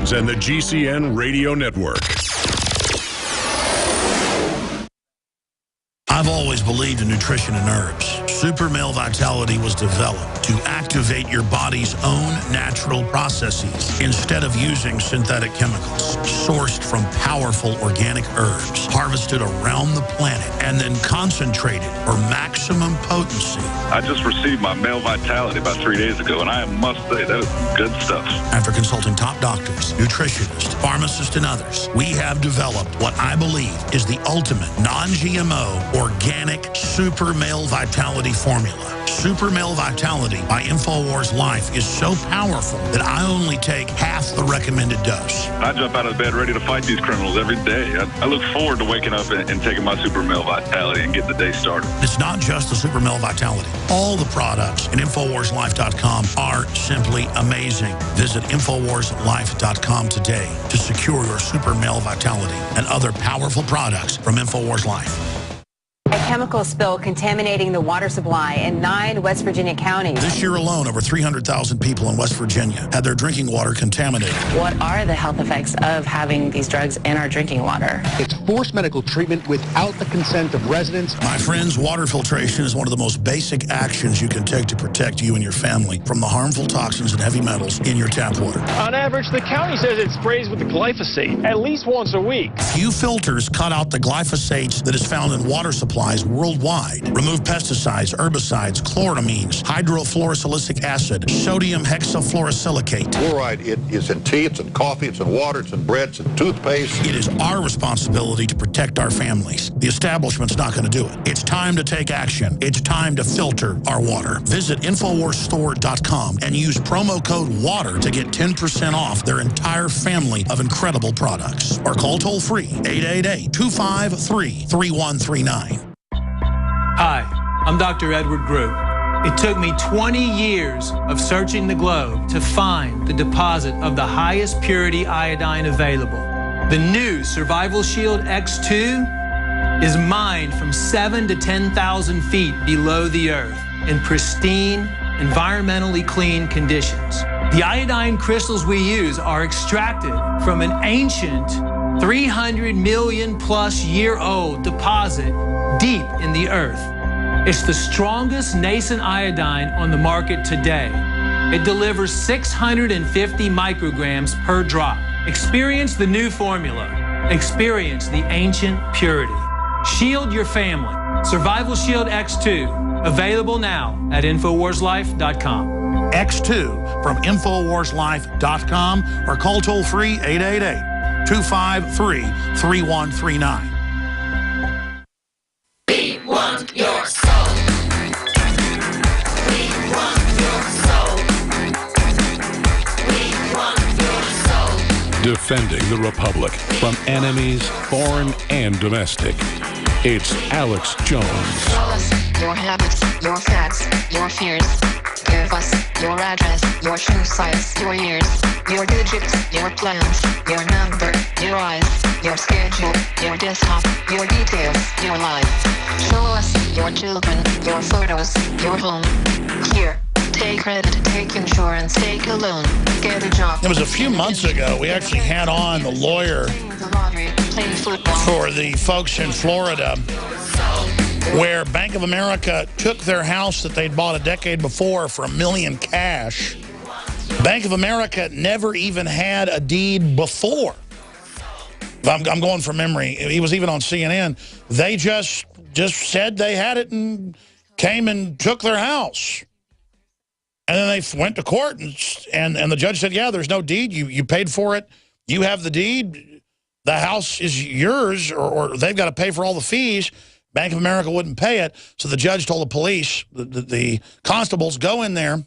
Jones and the GCN Radio Network. I've always believed in nutrition and herbs. Super Male Vitality was developed to activate your body's own natural processes instead of using synthetic chemicals. Sourced from powerful organic herbs, harvested around the planet, and then concentrated for maximum potency. I just received my Male Vitality about 3 days ago, and I must say, that was good stuff. After consulting top doctors, nutritionists, pharmacists, and others, we have developed what I believe is the ultimate non-GMO organic Super Male Vitality formula. Super Male Vitality by InfoWars Life is so powerful that I only take half the recommended dose. I jump out of bed ready to fight these criminals every day. I look forward to waking up and taking my Super Male Vitality and getting the day started. It's not just the Super Male Vitality. All the products at InfoWarsLife.com are simply amazing. Visit InfoWarsLife.com today to secure your Super Male Vitality and other powerful products from InfoWars Life. A chemical spill contaminating the water supply in 9 West Virginia counties. This year alone, over 300,000 people in West Virginia had their drinking water contaminated. What are the health effects of having these drugs in our drinking water? It's forced medical treatment without the consent of residents. My friends, water filtration is one of the most basic actions you can take to protect you and your family from the harmful toxins and heavy metals in your tap water. On average, the county says it sprays with the glyphosate at least once a week. Few filters cut out the glyphosate that is found in water supplies worldwide. Remove pesticides, herbicides, chloramines, hydrofluorosilicic acid, sodium hexafluorosilicate. Fluoride, it is in tea, it's in coffee, it's in water, it's in bread, it's in toothpaste. It is our responsibility to protect our families. The establishment's not going to do it. It's time to take action. It's time to filter our water. Visit InfoWarsStore.com and use promo code WATER to get 10% off their entire family of incredible products. Or call toll-free 888-253-3139. Hi, I'm Dr. Edward Group. It took me 20 years of searching the globe to find the deposit of the highest purity iodine available. The new Survival Shield X2 is mined from 7,000 to 10,000 feet below the earth in pristine, environmentally clean conditions. The iodine crystals we use are extracted from an ancient 300 million plus year old deposit deep in the earth. It's the strongest nascent iodine on the market today. It delivers 650 micrograms per drop. Experience the new formula. Experience the ancient purity. Shield your family. Survival Shield X2. Available now at InfoWarsLife.com. X2 from InfoWarsLife.com or call toll-free 888-253-3139. We want your soul. We want your soul. We want your soul. Defending the Republic from enemies, foreign and domestic. It's Alex Jones. Tell us your habits, your facts, your fears. Give us your address, your shoe size, your years, your digits, your plans, your number, your eyes, your schedule, your desktop, your details, your life. Show us your children, your photos, your home. Here, take credit, take insurance, take a loan, get a job. It was a few months ago, we actually had on the lawyer for the folks in Florida where Bank of America took their house that they'd bought a decade before for $1 million cash. Bank of America never even had a deed before. I'm going from memory. He was even on CNN. They just said they had it and came and took their house. And then they went to court, and the judge said, yeah, there's no deed. You paid for it. You have the deed. The house is yours, or they've got to pay for all the fees. Bank of America wouldn't pay it. So the judge told the police, the constables, go in there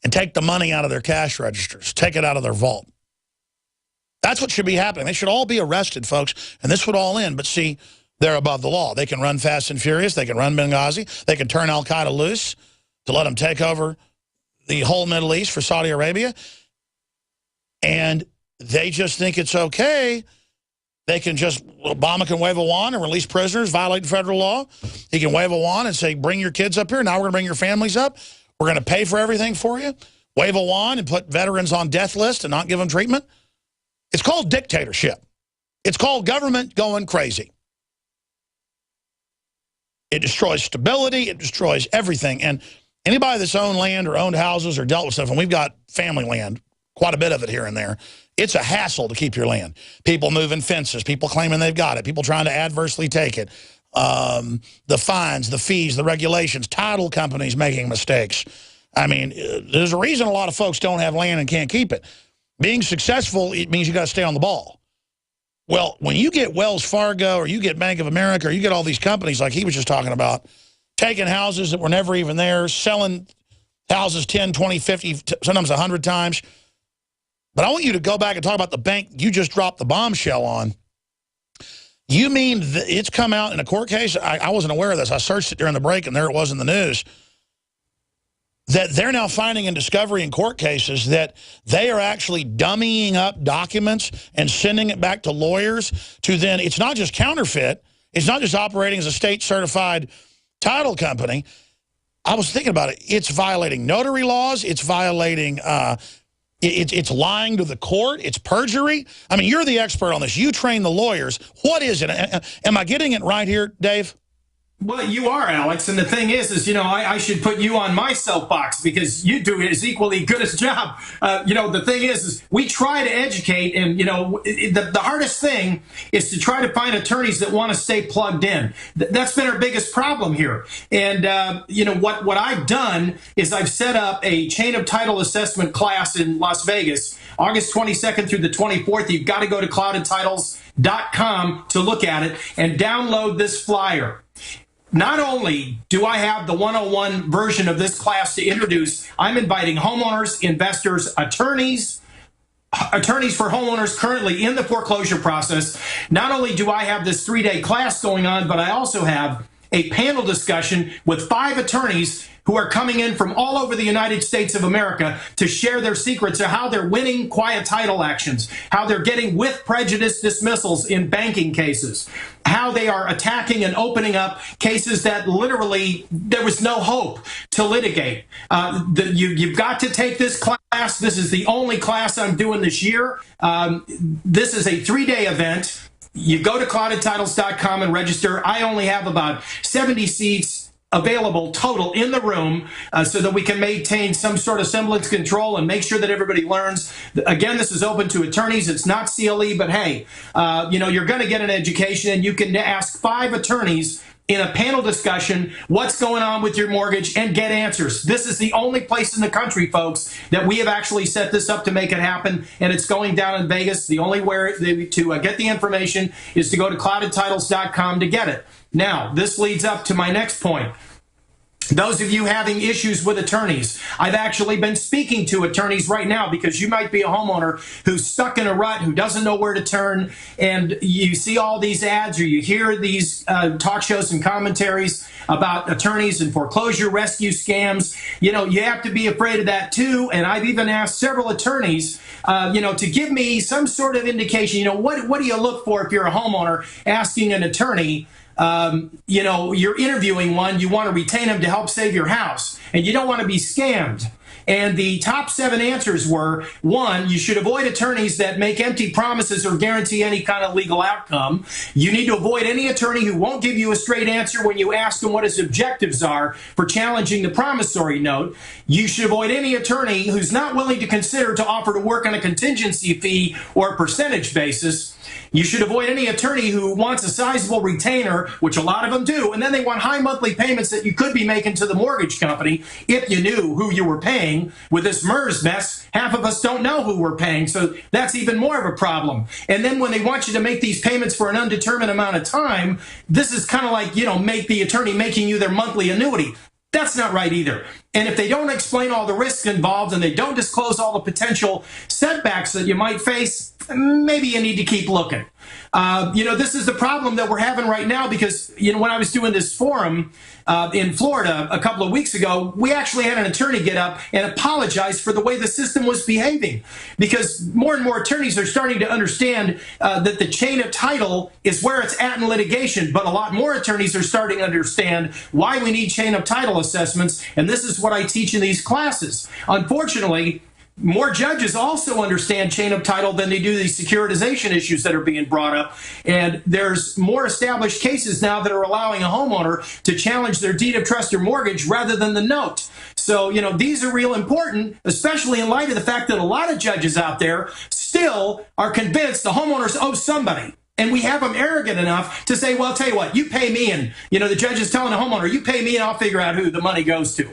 and take the money out of their cash registers. Take it out of their vault. That's what should be happening. They should all be arrested, folks, and this would all end. But see, they're above the law. They can run fast and furious. They can run Benghazi. They can turn al-Qaeda loose to let them take over the whole Middle East for Saudi Arabia. And they just think it's okay. They can just, Obama can wave a wand and release prisoners, violate federal law. He can wave a wand and say, bring your kids up here. Now we're going to bring your families up. We're going to pay for everything for you. wave a wand and put veterans on death lists and not give them treatment? It's called dictatorship. It's called government going crazy. It destroys stability. It destroys everything. And anybody that's owned land or owned houses or dealt with stuff, and we've got family land, quite a bit of it here and there, it's a hassle to keep your land. People moving fences, people claiming they've got it, people trying to adversely take it, the fines, the fees, the regulations, title companies making mistakes. I mean, there's a reason a lot of folks don't have land and can't keep it. Being successful, it means you got to stay on the ball. Well, when you get Wells Fargo or you get Bank of America or you get all these companies like he was just talking about, taking houses that were never even there, selling houses 10, 20, 50, sometimes 100 times. But I want you to go back and talk about the bank you just dropped the bombshell on. You mean it's come out in a court case? I wasn't aware of this. I searched it during the break, and there it was in the news. That they're now finding in discovery in court cases that they are actually dummying up documents and sending it back to lawyers to then, it's not just counterfeit, it's not just operating as a state-certified title company. I was thinking about it. It's violating notary laws. It's violating, it's lying to the court. It's perjury. I mean, you're the expert on this. You train the lawyers. What is it? Am I getting it right here, Dave? Well, you are, Alex, and the thing is, you know, I should put you on my soapbox because you do as equally good a job. You know, the thing is we try to educate, and, you know, the hardest thing is to try to find attorneys that want to stay plugged in. That's been our biggest problem here. And, you know, what I've done is I've set up a chain of title assessment class in Las Vegas, August 22nd through the 24th. You've got to go to cloudedtitles.com to look at it and download this flyer. Not only do I have the 101 version of this class to introduce, I'm inviting homeowners, investors, attorneys for homeowners currently in the foreclosure process. Not only do I have this 3-day class going on, but I also have a panel discussion with 5 attorneys who are coming in from all over the United States of America to share their secrets of how they're winning quiet title actions, how they're getting with prejudice dismissals in banking cases, how they are attacking and opening up cases that literally there was no hope to litigate. You've got to take this class. This is the only class I'm doing this year. This is a 3-day event. You go to cloudedtitles.com and register. I only have about 70 seats available total in the room so that we can maintain some sort of semblance control and make sure that everybody learns. Again, this is open to attorneys. It's not CLE, but hey, you know, you're going to get an education, and you can ask 5 attorneys in a panel discussion what's going on with your mortgage and get answers. This is the only place in the country, folks, that we have actually set this up to make it happen, and it's going down in Vegas. The only way to get the information is to go to cloudedtitles.com to get it. Now, this leads up to my next point. Those of you having issues with attorneys, I've actually been speaking to attorneys right now because you might be a homeowner who's stuck in a rut, who doesn't know where to turn, and you see all these ads or you hear these talk shows and commentaries about attorneys and foreclosure rescue scams. You know, you have to be afraid of that too, and I've even asked several attorneys, you know, to give me some sort of indication. You know, what do you look for if you're a homeowner asking an attorney? You know, you're interviewing one, you want to retain them to help save your house, and you don't want to be scammed. And the top 7 answers were, 1, you should avoid attorneys that make empty promises or guarantee any kind of legal outcome. You need to avoid any attorney who won't give you a straight answer when you ask him what his objectives are for challenging the promissory note. You should avoid any attorney who's not willing to consider to offer to work on a contingency fee or a percentage basis. You should avoid any attorney who wants a sizable retainer, which a lot of them do, and then they want high monthly payments that you could be making to the mortgage company if you knew who you were paying. With this MERS mess, half of us don't know who we're paying, so that's even more of a problem. And then when they want you to make these payments for an undetermined amount of time, this is kind of like, you know, make the attorney making you their monthly annuity. That's not right either. And if they don't explain all the risks involved and they don't disclose all the potential setbacks that you might face, maybe you need to keep looking. This is the problem that we're having right now because, when I was doing this forum in Florida a couple of weeks ago, we actually had an attorney get up and apologize for the way the system was behaving because more and more attorneys are starting to understand that the chain of title is where it's at in litigation, but a lot more attorneys are starting to understand why we need chain of title assessments, and this is what I teach in these classes. Unfortunately, more judges also understand chain of title than they do these securitization issues that are being brought up. And there's more established cases now that are allowing a homeowner to challenge their deed of trust or mortgage rather than the note. So, these are real important, especially in light of the fact that a lot of judges out there still are convinced the homeowners owe somebody. And we have them arrogant enough to say, well, I'll tell you what, you pay me, and, the judge is telling the homeowner, you pay me and I'll figure out who the money goes to.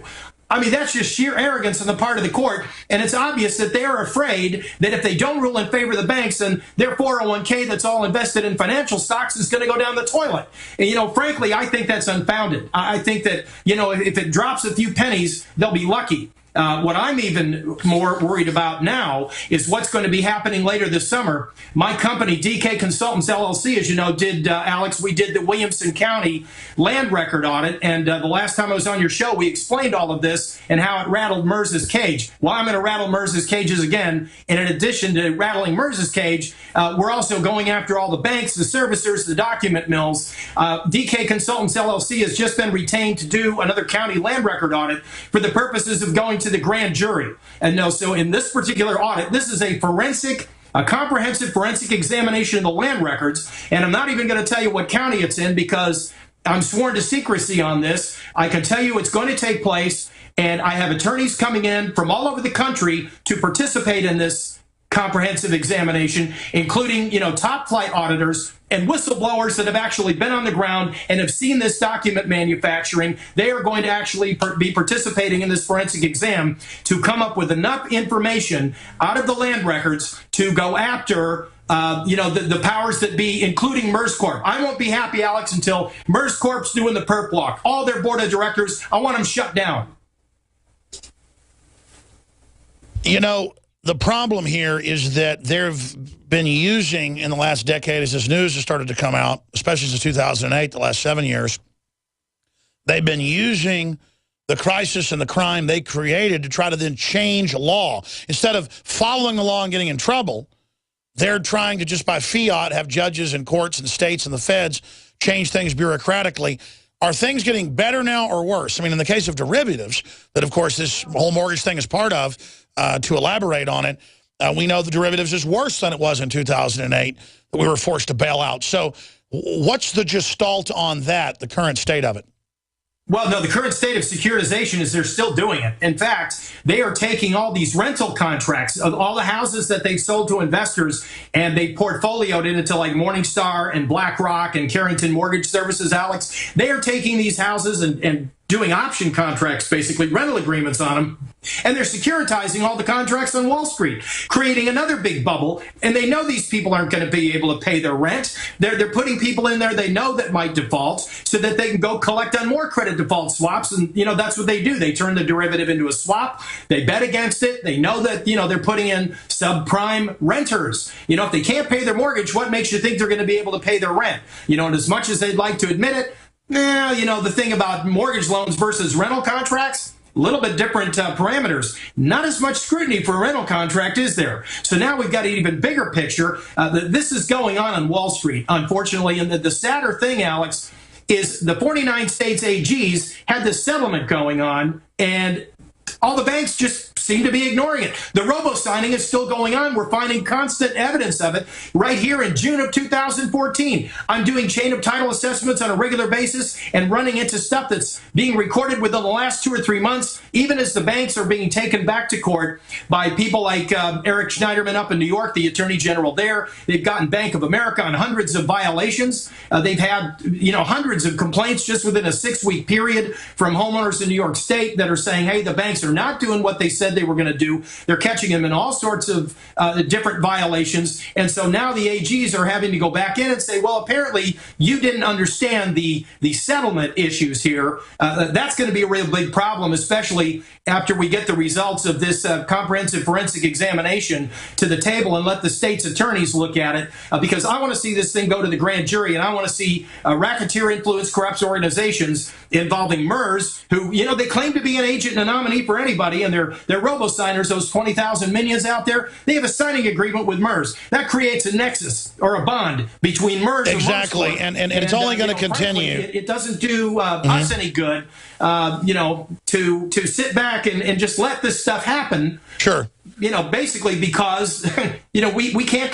I mean, that's just sheer arrogance on the part of the court, and it's obvious that they are afraid that if they don't rule in favor of the banks, then their 401k that's all invested in financial stocks is going to go down the toilet. And, frankly, I think that's unfounded. I think that, if it drops a few pennies, they'll be lucky. What I'm even more worried about now is what's going to be happening later this summer. My company, DK Consultants LLC, as you know, Alex, we did the Williamson County land record audit. And the last time I was on your show, we explained all of this and how it rattled Mers's cage. Well, I'm going to rattle Mers's cages again. And in addition to rattling Mers's cage, we're also going after all the banks, the servicers, the document mills. DK Consultants LLC has just been retained to do another county land record audit for the purposes of going to the grand jury. And so in this particular audit, this is a comprehensive forensic examination of the land records. And I'm not even going to tell you what county it's in because I'm sworn to secrecy on this. I can tell you it's going to take place, and I have attorneys coming in from all over the country to participate in this comprehensive examination, including, top flight auditors and whistleblowers that have actually been on the ground and have seen this document manufacturing. They are going to actually be participating in this forensic exam to come up with enough information out of the land records to go after the powers that be, including MERS Corp. I won't be happy, Alex, until MERS Corp's doing the perp walk. All their board of directors, I want them shut down. The problem here is that they've been using in the last decade, as this news has started to come out, especially since 2008, the last 7 years, they've been using the crisis and the crime they created to try to then change law. Instead of following the law and getting in trouble, they're trying to just by fiat have judges and courts and states and the feds change things bureaucratically. Are things getting better now or worse? I mean, in the case of derivatives, that, of course, this whole mortgage thing is part of, to elaborate on it, we know the derivatives is worse than it was in 2008 that we were forced to bail out. So what's the gestalt on that, the current state of it? Well, no, the current state of securitization is they're still doing it. In fact, they are taking all these rental contracts of all the houses that they've sold to investors, and they portfolioed it into like Morningstar and BlackRock and Carrington Mortgage Services, Alex. They are taking these houses and doing option contracts, basically rental agreements on them, and they're securitizing all the contracts on Wall Street, creating another big bubble. And they know these people aren't going to be able to pay their rent. They're putting people in there they know that might default so that they can go collect on more credit default swaps. And, that's what they do. They turn the derivative into a swap. They bet against it. They know that, they're putting in subprime renters. If they can't pay their mortgage, what makes you think they're going to be able to pay their rent? And as much as they'd like to admit it, the thing about mortgage loans versus rental contracts, a little bit different parameters. Not as much scrutiny for a rental contract, is there? So now we've got an even bigger picture. This is going on Wall Street, unfortunately. And the sadder thing, Alex, is the 49 states AGs had this settlement going on, and all the banks just seem to be ignoring it. The robo-signing is still going on. We're finding constant evidence of it right here in June of 2014. I'm doing chain of title assessments on a regular basis and running into stuff that's being recorded within the last 2 or 3 months, even as the banks are being taken back to court by people like Eric Schneiderman up in New York, the attorney general there. They've gotten Bank of America on hundreds of violations. They've had, hundreds of complaints just within a 6-week period from homeowners in New York State that are saying, hey, the banks are not doing what they said said they were going to do. They're catching him in all sorts of different violations. And so now the AGs are having to go back in and say, well, apparently you didn't understand the settlement issues here. That's going to be a real big problem, especially after we get the results of this comprehensive forensic examination to the table and let the state's attorneys look at it, because I want to see this thing go to the grand jury, and I want to see racketeer influence corrupts organizations involving MERS, who, you know, they claim to be an agent and a nominee for anybody, and they're robo-signers, those 20,000 minions out there. They have a signing agreement with MERS. That creates a nexus or a bond between MERS exactly, and and it's only going to continue. Frankly, it doesn't do us any good, you know, to sit back and just let this stuff happen. Sure. You know, basically because, you know, we can't